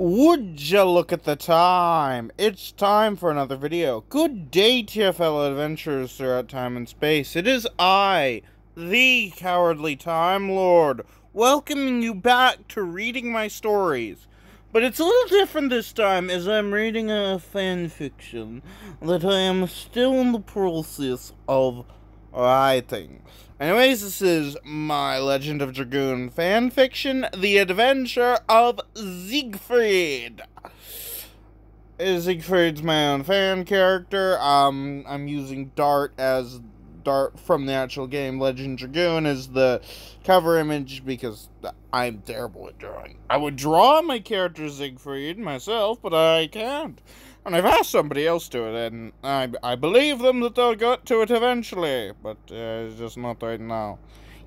Would ya look at the time? It's time for another video. Good day to you, fellow adventurers throughout time and space. It is I, the Cowardly Time Lord, welcoming you back to reading my stories. But it's a little different this time, as I'm reading a fanfiction that I am still in the process of writing. Anyways, this is my Legend of Dragoon fanfiction, The Adventure of Siegfried. Siegfried's my own fan character. I'm using Dart from the actual game Legend Dragoon as the cover image because I'm terrible at drawing. I would draw my character Siegfried myself, but I can't. And I've asked somebody else to it, and I believe them that they'll get to it eventually, but it's just not right now.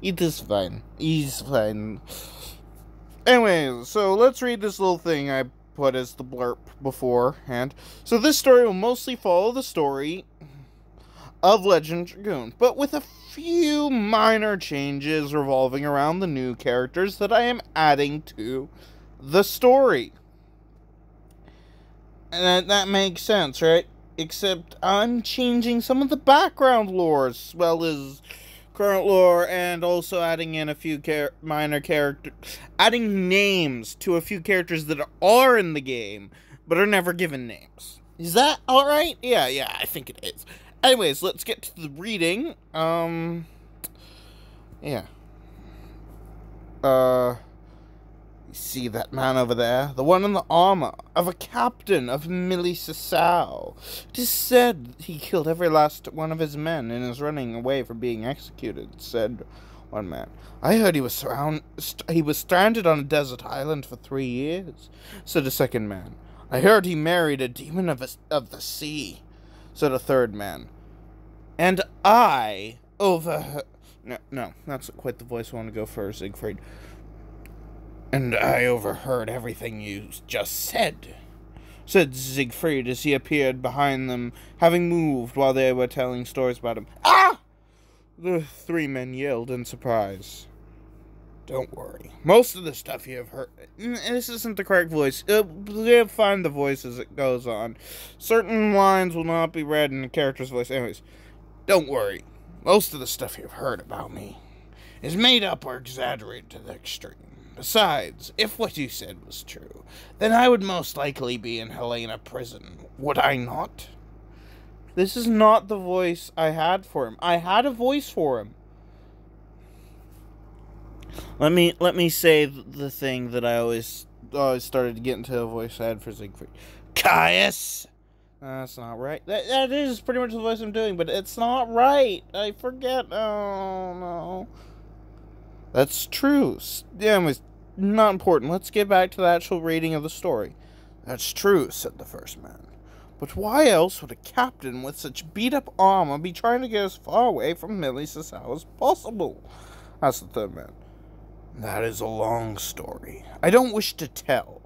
It is fine. It's fine. Anyways, so let's read this little thing I put as the blurb beforehand. So this story will mostly follow the story of Legend Dragoon, but with a few minor changes revolving around the new characters that I am adding to the story. And that makes sense, right? Except I'm changing some of the background lore as well as current lore, and also adding in a few minor characters, adding names to a few characters that are in the game but are never given names. Is that all right? Yeah, I think it is. Anyways, let's get to the reading. See that man over there? The one in the armor of a captain of Millie-Sasau. It is said he killed every last one of his men and is running away from being executed, said one man. I heard he was stranded on a desert island for 3 years, said a second man. I heard he married a demon of the sea, said a third man. And I overheard... No, that's not quite the voice I want to go for, Siegfried. And I overheard everything you just said, said Siegfried as he appeared behind them, having moved while they were telling stories about him. Ah! The three men yelled in surprise. Don't worry. Most of the stuff you have heard... This isn't the correct voice. We'll find the voice as it goes on. Certain lines will not be read in the character's voice. Anyways, don't worry. Most of the stuff you've heard about me is made up or exaggerated to the extreme. Besides, if what you said was true, then I would most likely be in Helena prison, would I not? This is not the voice I had for him. I had a voice for him. Let me say the thing that I always started to get into a voice I had for Siegfried. Caius! That's not right. That is pretty much the voice I'm doing, but it's not right. I forget. Oh, no. That's true. Yeah, it was not important. Let's get back to the actual reading of the story. That's true, said the first man. But why else would a captain with such beat-up armor be trying to get as far away from Millie-Sasau as possible? Asked the third man. That is a long story. I don't wish to tell.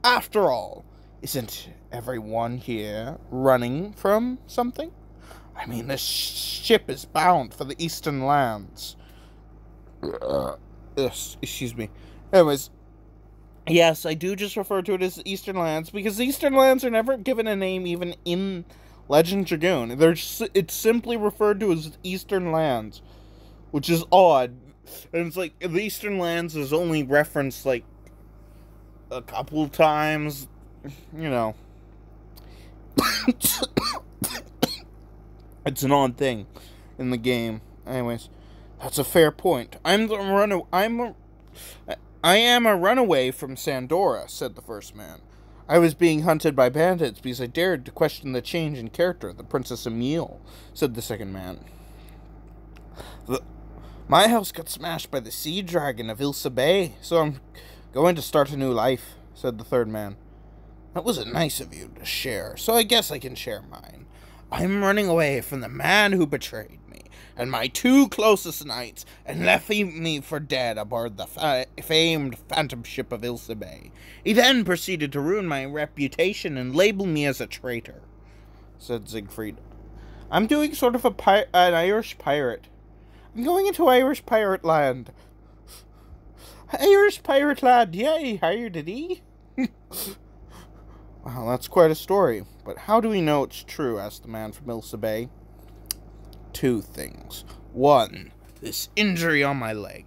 After all, isn't everyone here running from something? I mean, this ship is bound for the eastern lands. Excuse me. Anyways, yes, I do just refer to it as the Eastern Lands, because the Eastern Lands are never given a name even in Legend Dragoon. It's simply referred to as Eastern Lands, which is odd. And it's like, the Eastern Lands is only referenced, like, a couple of times, you know. It's an odd thing in the game. Anyways. That's a fair point. I am a runaway from Sandora, said the first man. I was being hunted by bandits because I dared to question the change in character of the Princess Emile, said the second man. My house got smashed by the sea dragon of Ilsa Bay, so I'm going to start a new life, said the third man. That wasn't nice of you to share, so I guess I can share mine. I'm running away from the man who betrayed me and my two closest knights, and left me for dead aboard the famed phantom ship of Ilsa Bay. He then proceeded to ruin my reputation and label me as a traitor, said Siegfried. I'm doing sort of an Irish pirate. I'm going into Irish pirate land. Irish pirate lad, yay, hired it, Well, that's quite a story. But how do we know it's true? Asked the man from Ilsa Bay. Two things. One, this injury on my leg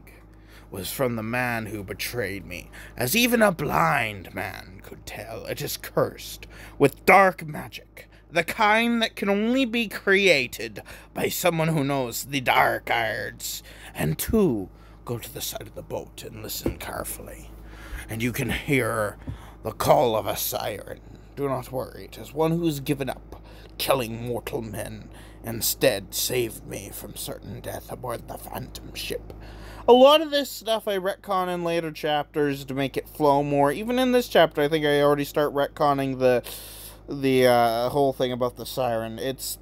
was from the man who betrayed me. As even a blind man could tell, it is cursed with dark magic, the kind that can only be created by someone who knows the dark arts. And two, go to the side of the boat and listen carefully, and you can hear the call of a siren. Do not worry, it is one who has given up killing mortal men, instead saved me from certain death aboard the Phantom ship. A lot of this stuff I retcon in later chapters to make it flow more. Even in this chapter, I think I already start retconning the whole thing about the siren. It's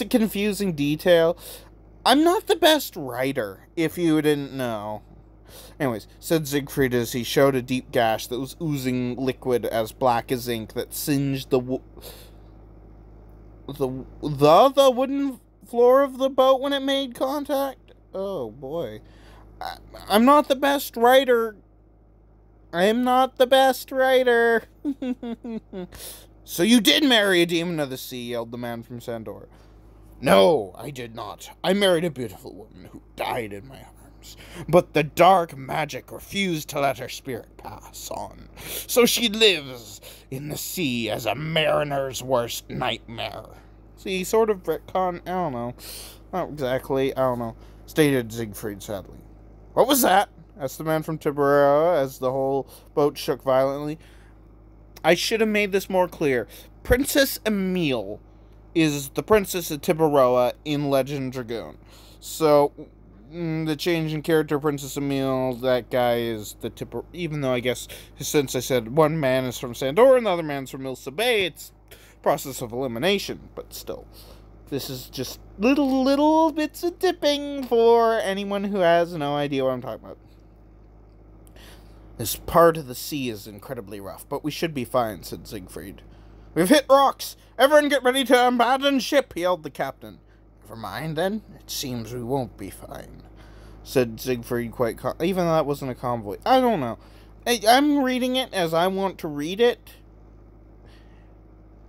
a confusing detail. I'm not the best writer, if you didn't know. Anyways, said Siegfried as he showed a deep gash that was oozing liquid as black as ink that singed the wooden floor of the boat when it made contact. Oh boy. I'm not the best writer. I'm not the best writer. So you did marry a demon of the sea, yelled the man from Sandor. No, I did not. I married a beautiful woman who died in my arms. But the dark magic refused to let her spirit pass on. So she lives in the sea as a mariner's worst nightmare. See, sort of retcon, I don't know. Not exactly, I don't know. Stated Siegfried sadly. What was that? Asked the man from Tiberoa as the whole boat shook violently. I should have made this more clear. Princess Emile is the princess of Tiberoa in Legend Dragoon. So, the change in character, Princess Emile, that guy is the Tiberoa. Even though I guess, since I said one man is from Sandor and the other man's from Ilsa Bay, it's process of elimination, but still. This is just little bits of tipping for anyone who has no idea what I'm talking about. This part of the sea is incredibly rough, but we should be fine, said Siegfried. We've hit rocks! Everyone get ready to abandon ship, yelled the captain. Never mind, then. It seems we won't be fine, said Siegfried quite even though that wasn't a convoy. I don't know. I'm reading it as I want to read it.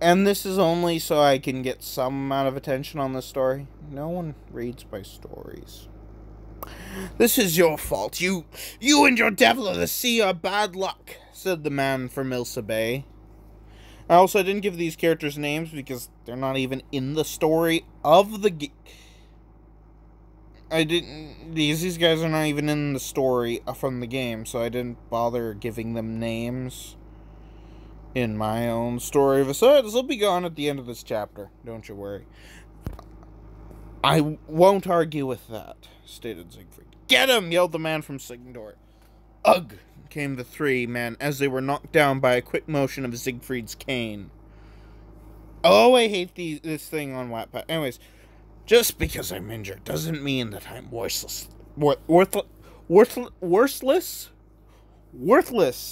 And this is only so I can get some amount of attention on this story. No one reads my stories. This is your fault. You and your devil of the sea are bad luck, said the man from Ilsa Bay. I didn't give these characters names because they're not even in the story of the game. These guys are not even in the story from the game, so I didn't bother giving them names in my own story. Besides, they'll be gone at the end of this chapter. Don't you worry. I won't argue with that, stated Siegfried. Get him! Yelled the man from Sandor. Ugh! Came the three men as they were knocked down by a quick motion of Siegfried's cane. Oh, I hate this thing on Wattpad. Anyways, just because I'm injured doesn't mean that I'm worthless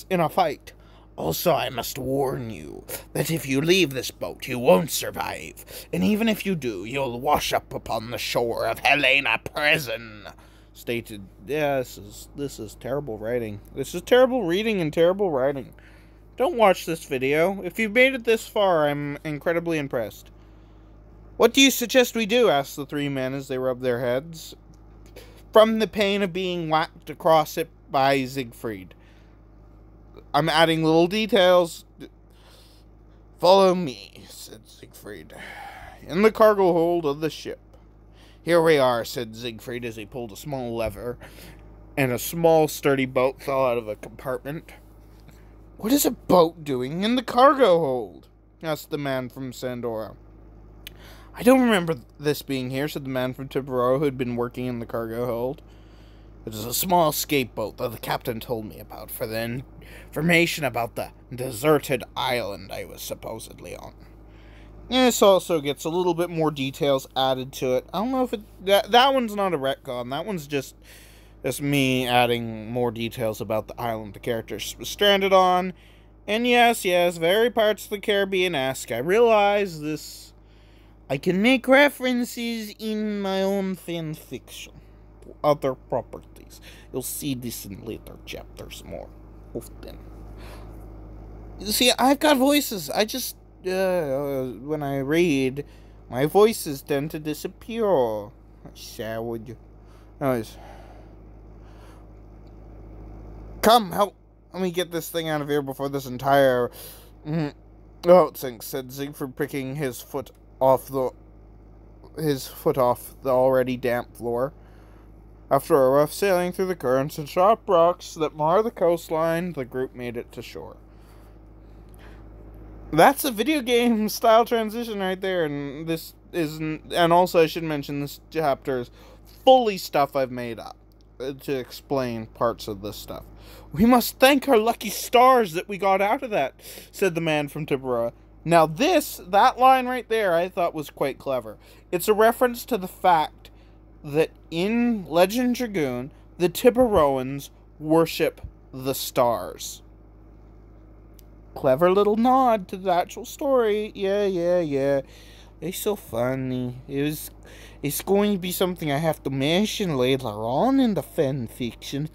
in a fight. Also, I must warn you that if you leave this boat, you won't survive. And even if you do, you'll wash up upon the shore of Helena prison. Stated, yeah, this is terrible writing. This is terrible reading and terrible writing. Don't watch this video. If you've made it this far, I'm incredibly impressed. What do you suggest we do? Asked the three men as they rubbed their heads from the pain of being whacked across it by Siegfried. I'm adding little details. Follow me, said Siegfried, in the cargo hold of the ship. Here we are, said Siegfried as he pulled a small lever, and a small sturdy boat fell out of a compartment. What is a boat doing in the cargo hold? Asked the man from Sandora. I don't remember this being here, said the man from Tiberoa who had been working in the cargo hold. It is a small escape boat that the captain told me about for the information about the deserted island I was supposedly on. This also gets a little bit more details added to it. I don't know if that one's not a retcon. That one's just me adding more details about the island the characters were stranded on. And yes, very Parts of the Caribbean-esque. I realize this. I can make references in my own fanfiction. Other properties. You'll see this in later chapters more often. See, I've got voices. I just, when I read, my voices tend to disappear. Savage. Anyways. Come, help. Let me get this thing out of here before this entire... Oh, it sinks, said Siegfried, picking his foot off the already damp floor. After a rough sailing through the currents and sharp rocks that mar the coastline, the group made it to shore. That's a video game style transition right there, and this isn't. And also, I should mention this chapter is fully stuff I've made up to explain parts of this stuff. We must thank our lucky stars that we got out of that, said the man from Tiburon. Now that line right there, I thought was quite clever. It's a reference to the fact that in Legend Dragoon, the Tiburoans worship the stars. Clever little nod to the actual story. Yeah. It's so funny. It's going to be something I have to mention later on in the fan fiction.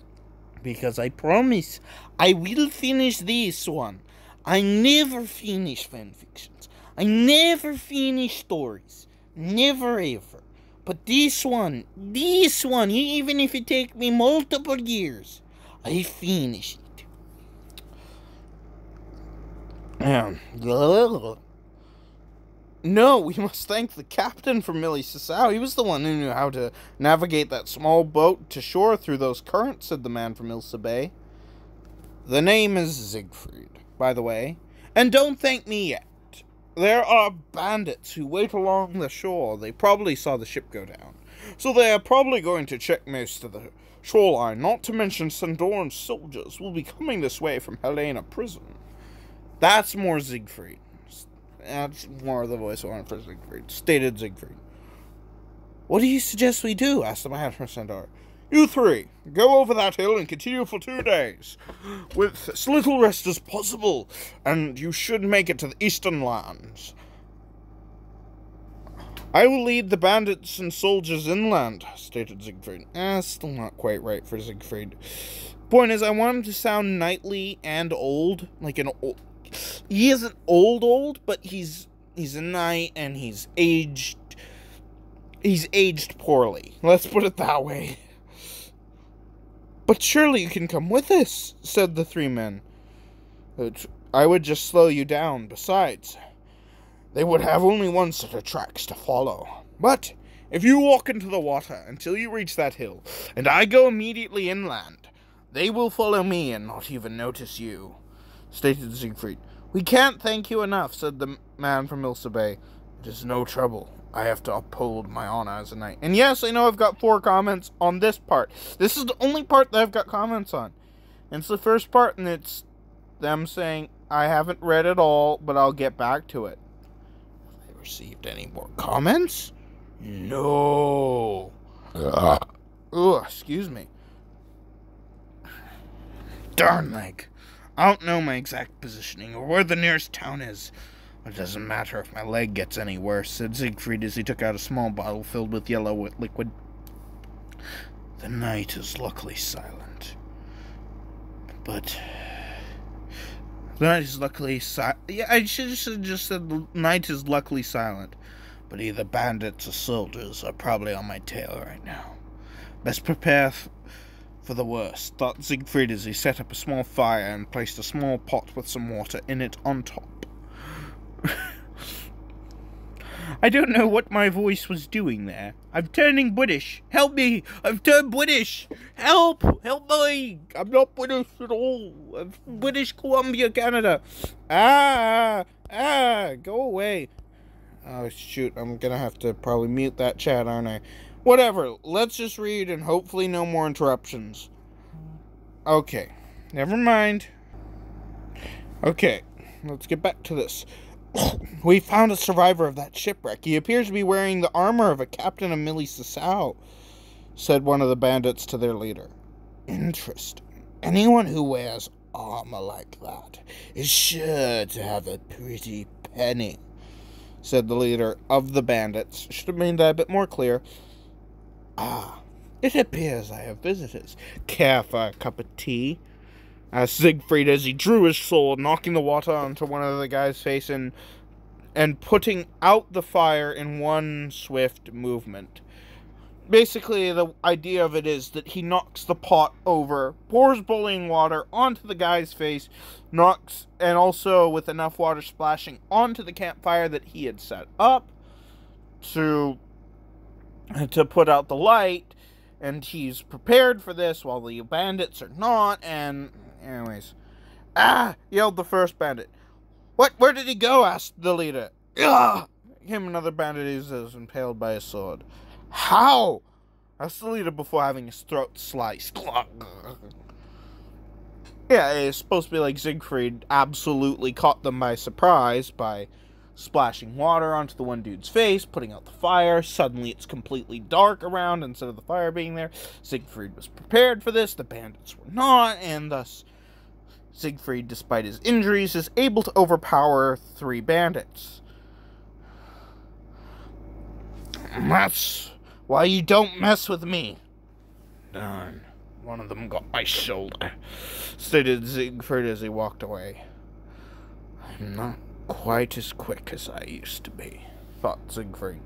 Because I promise I will finish this one. I never finish fan fictions. I never finish stories. Never ever. But this one, even if it takes me multiple years, I finish it. No, we must thank the captain for Millie Sassow. He was the one who knew how to navigate that small boat to shore through those currents, said the man from Ilsa Bay. The name is Siegfried, by the way. And don't thank me yet. There are bandits who wait along the shore. They probably saw the ship go down. So they are probably going to check most of the shoreline, not to mention Sandoran's soldiers will be coming this way from Helena prison. That's more Siegfried. That's more of the voice I wanted for Siegfried. Stated Siegfried. What do you suggest we do? Asked the man from Sandor. You three, go over that hill and continue for 2 days, with as little rest as possible, and you should make it to the eastern lands. I will lead the bandits and soldiers inland, stated Siegfried. Still not quite right for Siegfried. Point is, I want him to sound knightly and old, like an old... He isn't old, but he's a knight, and he's aged poorly. Let's put it that way. But surely you can come with us, said the 3 men. I would just slow you down. Besides, they would have only one set of tracks to follow. But if you walk into the water until you reach that hill, and I go immediately inland, they will follow me and not even notice you, stated Siegfried. We can't thank you enough, said the man from Ilsa Bay. It is no trouble. I have to uphold my honor as a knight. And yes, I know I've got 4 comments on this part. This is the only part that I've got comments on. And it's the first part, and it's them saying, I haven't read it all, but I'll get back to it. Have I received any more comments? No. Ugh, excuse me. Darn leg. I don't know my exact positioning or where the nearest town is. It doesn't matter if my leg gets any worse, said Siegfried as he took out a small bottle filled with yellow liquid. The night is luckily silent. But... the night is luckily silent. Yeah, I should have just said the night is luckily silent. But either bandits or soldiers are probably on my tail right now. Best prepare for the worst, thought Siegfried as he set up a small fire and placed a small pot with some water in it on top. I don't know what my voice was doing there. I'm turning British. Help me! I've turned British! Help! Help me! I'm not British at all. I'm from British Columbia, Canada. Go away. Oh, shoot. I'm gonna have to probably mute that chat, aren't I? Whatever. Let's just read and hopefully no more interruptions. Okay. Never mind. Okay. Let's get back to this. We found a survivor of that shipwreck. He appears to be wearing the armor of a captain of Millie Sassow, said one of the bandits to their leader. Interesting. Anyone who wears armor like that is sure to have a pretty penny, said the leader of the bandits. Should have made that a bit more clear. It appears I have visitors. Care for a cup of tea? asked Siegfried as he drew his sword, knocking the water onto one of the guy's face and putting out the fire in one swift movement. Basically, the idea of it is that he knocks the pot over, pours boiling water onto the guy's face, and also with enough water splashing onto the campfire that he had set up to put out the light, and he's prepared for this while the bandits are not, and anyways. "Ah!" yelled the first bandit. Where did he go?" asked the leader. "Ugh!" Him another bandit is impaled by a sword. "How?" asked the leader before having his throat sliced. Yeah, it's supposed to be like Siegfried absolutely caught them by surprise by splashing water onto the one dude's face, putting out the fire. Suddenly it's completely dark around instead of the fire being there. Siegfried was prepared for this, the bandits were not, and thus Siegfried, despite his injuries, is able to overpower 3 bandits. "That's why you don't mess with me." "Darn, one of them got my shoulder," stated Siegfried as he walked away. "I'm not quite as quick as I used to be," thought Siegfried.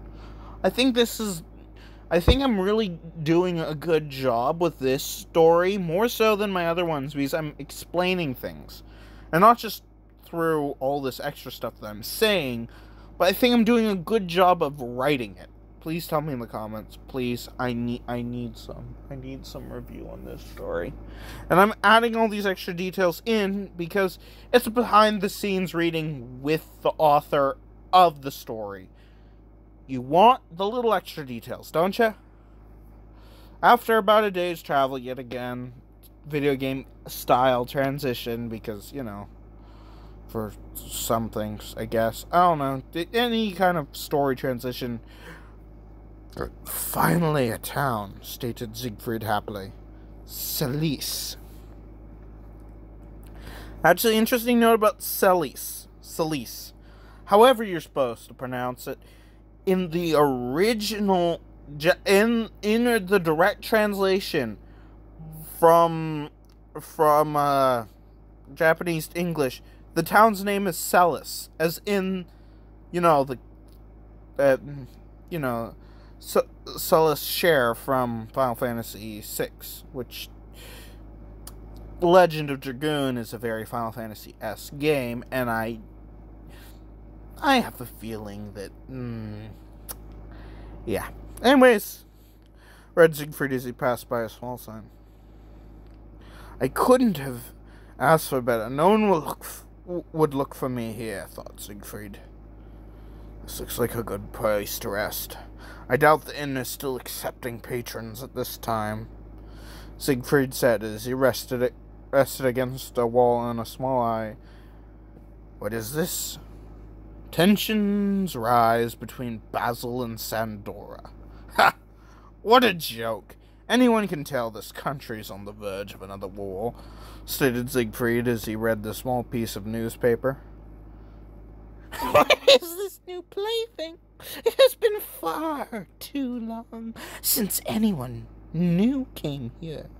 I think I'm really doing a good job with this story, more so than my other ones, because I'm explaining things. And not just through all this extra stuff that I'm saying, but I think I'm doing a good job of writing it. Please tell me in the comments, please. I need some review on this story. And I'm adding all these extra details in because it's a behind the scenes reading with the author of the story. You want the little extra details, don't you? After about a day's travel, yet again, video game style transition, because, you know, for some things, I guess. I don't know. Any kind of story transition. "Finally a town," stated Siegfried happily. "Celice." Actually, interesting note about Celice. Celice. However you're supposed to pronounce it, in the original, in the direct translation from Japanese to English, the town's name is Celice, as in, you know, Celice Share from Final Fantasy VI, which Legend of Dragoon is a very Final Fantasy-esque game, and I have a feeling that, yeah. Anyways, read Siegfried as he passed by a small sign. "I couldn't have asked for better. No one would look for me here," thought Siegfried. "This looks like a good place to rest. I doubt the inn is still accepting patrons at this time," Siegfried said as he rested against a wall in a small eye. "What is this?" "Tensions rise between Basil and Sandora." "Ha! What a joke! Anyone can tell this country's on the verge of another war," stated Siegfried as he read the small piece of newspaper. "What is this new plaything? It has been far too long since anyone new came here,"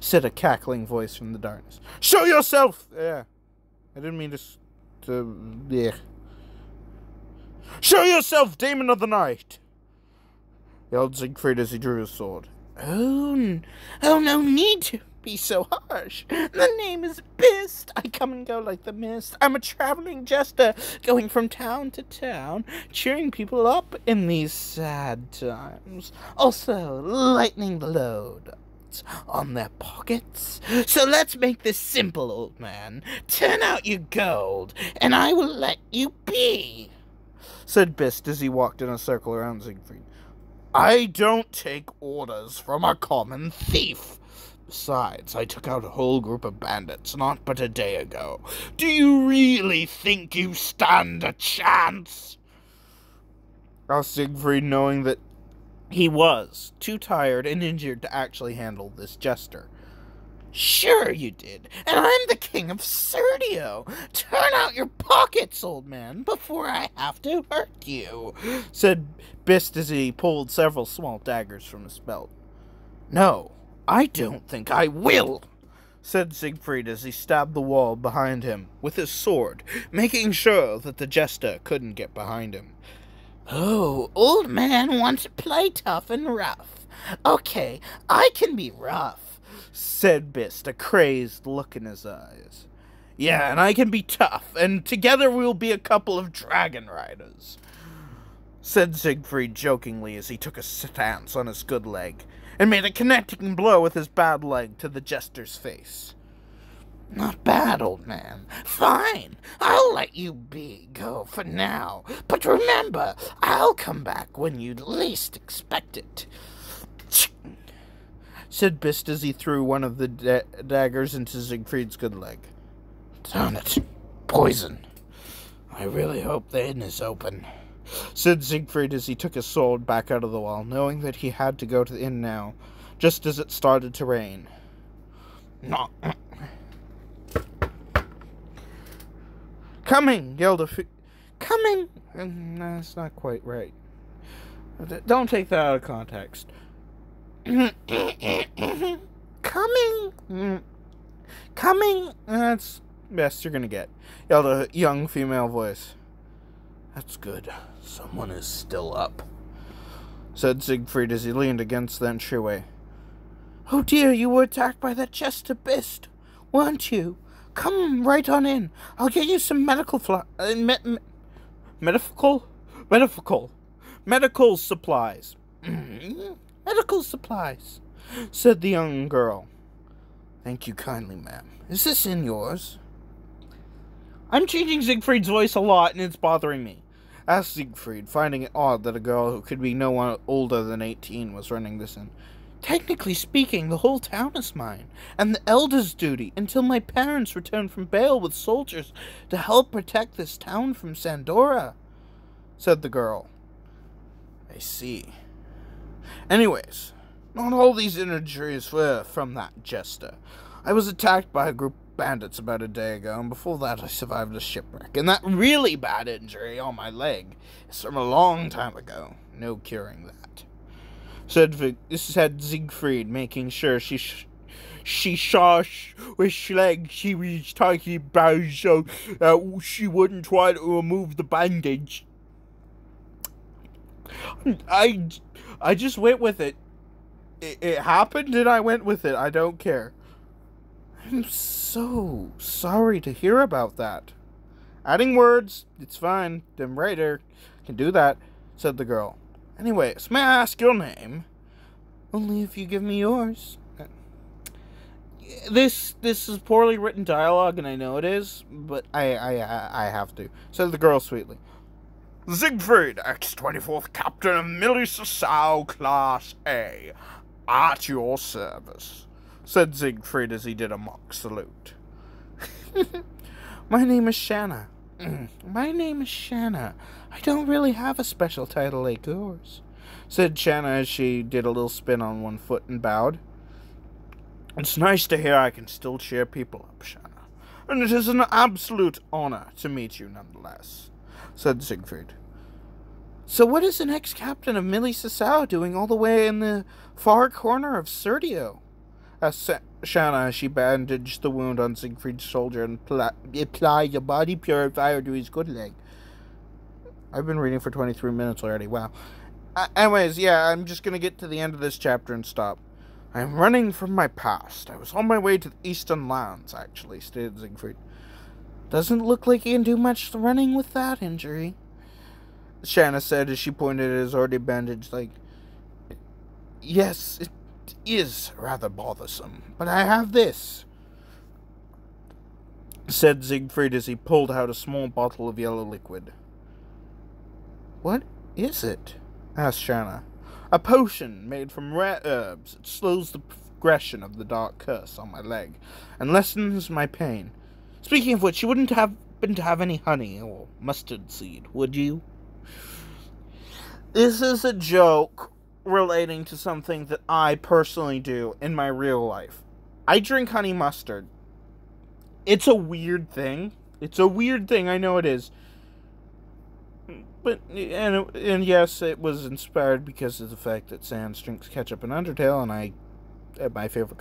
said a cackling voice from the darkness. "Show yourself!" Yeah, I didn't mean yeah. "Show yourself, Demon of the Night!" yelled Siegfried as he drew his sword. Oh, no need to be so harsh. The name is Bist. I come and go like the mist. I'm a traveling jester, going from town to town, cheering people up in these sad times. Also, lightening the load on their pockets. So let's make this simple, old man. Turn out your gold, and I will let you be," said Bist as he walked in a circle around Siegfried. "I don't take orders from a common thief. Besides, I took out a whole group of bandits not but a day ago. Do you really think you stand a chance?" asked Siegfried, knowing that he was too tired and injured to actually handle this jester. "Sure you did, and I'm the king of Serdio. Turn out your pockets, old man, before I have to hurt you," said Bist as he pulled several small daggers from his belt. "No, I don't think I will," said Siegfried as he stabbed the wall behind him with his sword, making sure that the jester couldn't get behind him. Oh, old man wants to play tough and rough. Okay, I can be rough, said Bist, a crazed look in his eyes. Yeah, and I can be tough, and together we'll be a couple of dragon riders, said Siegfried jokingly as he took a stance on his good leg and made a connecting blow with his bad leg to the jester's face. Not bad, old man. Fine, I'll let you go for now. But remember, I'll come back when you'd least expect it, said Bist as he threw one of the daggers into Siegfried's good leg. Darn it. Poison. I really hope the inn is open, said Siegfried as he took his sword back out of the wall, knowing that he had to go to the inn now, just as it started to rain. No. Coming! Yelled a Coming! That's not quite right. Don't take that out of context. Coming! Coming! That's best you're gonna get. Yelled a young female voice. That's good. Someone is still up, said Siegfried as he leaned against the entryway. Oh dear, you were attacked by that jester Bist, weren't you? Come right on in. I'll get you some medical medical supplies. Medical supplies, said the young girl. Thank you kindly, ma'am. Is this in yours? I'm changing Siegfried's voice a lot, and it's bothering me, asked Siegfried, finding it odd that a girl who could be no one older than 18 was running this inn. Technically speaking, the whole town is mine, and the elder's duty, until my parents return from Bale with soldiers to help protect this town from Sandora, said the girl. I see. Anyways, not all these injuries were from that jester. I was attacked by a group of bandits about a day ago, and before that I survived a shipwreck, and that really bad injury on my leg is from a long time ago. No curing that, said Siegfried, making sure she saw which leg she was talking about so she wouldn't try to remove the bandage. I just went with it. It happened and I went with it. I don't care. I'm so sorry to hear about that. Adding words, it's fine. Them writer can do that, said the girl. Anyways, may I ask your name? Only if you give me yours. This is poorly written dialogue, and I know it is, but I have to, said the girl sweetly. Siegfried, ex-24th Captain of Millie Class A, at your service, said Siegfried as he did a mock salute. My name is Shanna. My name is Shanna. I don't really have a special title like yours, said Shanna as she did a little spin on one foot and bowed. It's nice to hear I can still cheer people up, Shanna, and it is an absolute honor to meet you nonetheless, said Siegfried. So what is an ex-captain of Millie doing all the way in the far corner of Serdio? Asked Shanna as she bandaged the wound on Siegfried's shoulder and applied a body purifier to his good leg. I've been reading for 23 minutes already, wow. Anyways, yeah, I'm just gonna get to the end of this chapter and stop. I am running from my past. I was on my way to the Eastern Lands, actually, stated Siegfried. Doesn't look like you can do much running with that injury, Shanna said as she pointed at his already bandaged leg. Yes, it is rather bothersome, but I have this, said Siegfried as he pulled out a small bottle of yellow liquid. What is it? Asked Shanna. A potion made from rare herbs. It slows the progression of the dark curse on my leg and lessens my pain. Speaking of which, you wouldn't happen to have any honey or mustard seed, would you? This is a joke relating to something that I personally do in my real life. I drink honey mustard. It's a weird thing. It's a weird thing, I know it is. But, and yes, it was inspired because of the fact that Sans drinks ketchup and Undertale, and I My favorite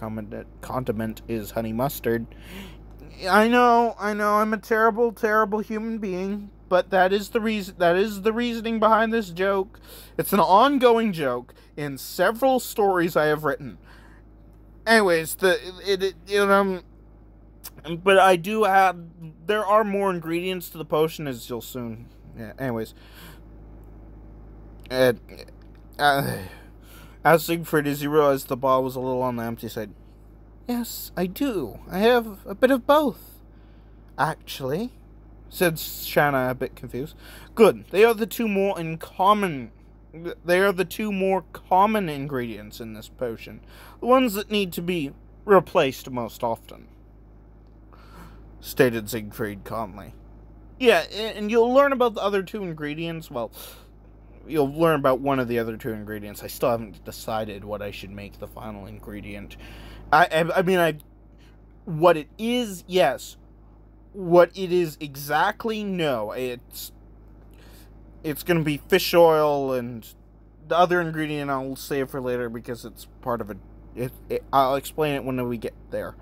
condiment is honey mustard. I know, I'm a terrible, terrible human being, but that is the reason. That is the reasoning behind this joke. It's an ongoing joke in several stories I have written. Anyways, but I do have. There are more ingredients to the potion, as you'll soon. Yeah. Anyways, as Siegfried, as he realized the ball was a little on the empty side. Yes, I do. I have a bit of both. Actually, said Shanna, a bit confused. Good. They are the two more common ingredients in this potion. The ones that need to be replaced most often, stated Siegfried calmly. Yeah, and you'll learn about the other two ingredients. Well, you'll learn about one of the other two ingredients. I still haven't decided what I should make the final ingredient. What it is, yes. What it is exactly, no. It's going to be fish oil, and the other ingredient I'll save for later because it's part of I'll explain it when we get there.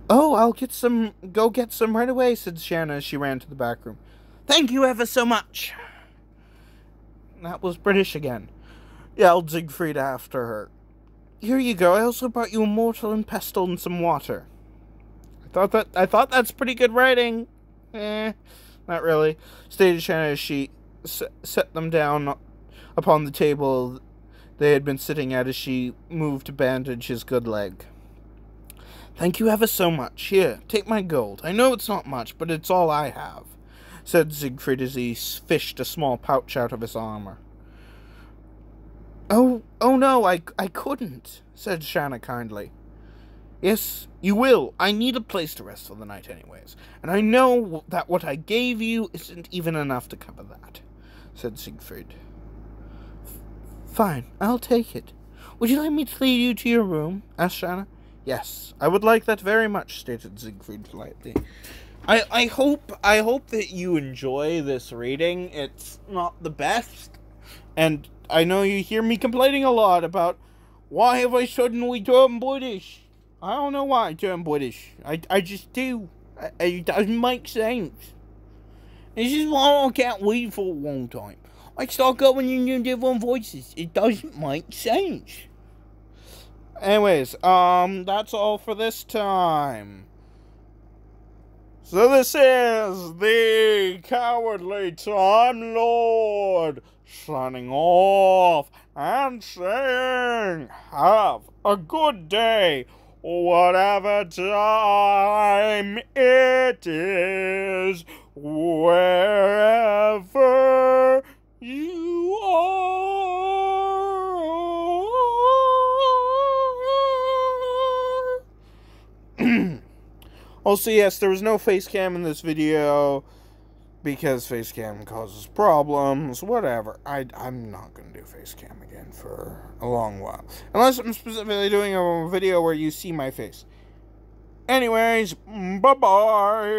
I'll go get some right away, said Shanna as she ran to the back room. Thank you ever so much. That was British again, yelled Siegfried after her. Here you go. I also brought you a mortar and pestle and some water. I thought that's pretty good writing. Not really, stated Shanna as she set them down upon the table they had been sitting at as she moved to bandage his good leg. Thank you ever so much. Here, take my gold. I know it's not much, but it's all I have, said Siegfried as he fished a small pouch out of his armor. Oh no, I couldn't, said Shanna kindly. Yes, you will. I need a place to rest for the night anyways, and I know that what I gave you isn't even enough to cover that, said Siegfried. Fine, I'll take it. Would you like me to lead you to your room? Asked Shanna. Yes, I would like that very much, stated Siegfried politely. I hope that you enjoy this reading. It's not the best, and I know you hear me complaining a lot about why have I suddenly turned British. I don't know why I turned British. I just do. It doesn't make sense. This is why I can't read for a long time. I start going in different voices. It doesn't make sense. Anyways, that's all for this time. So this is the Cowardly Time Lord signing off and saying, have a good day, whatever time it is, wherever you are. Also, yes, there was no face cam in this video because face cam causes problems. Whatever. I'm not going to do face cam again for a long while. Unless I'm specifically doing a video where you see my face. Anyways, bye-bye.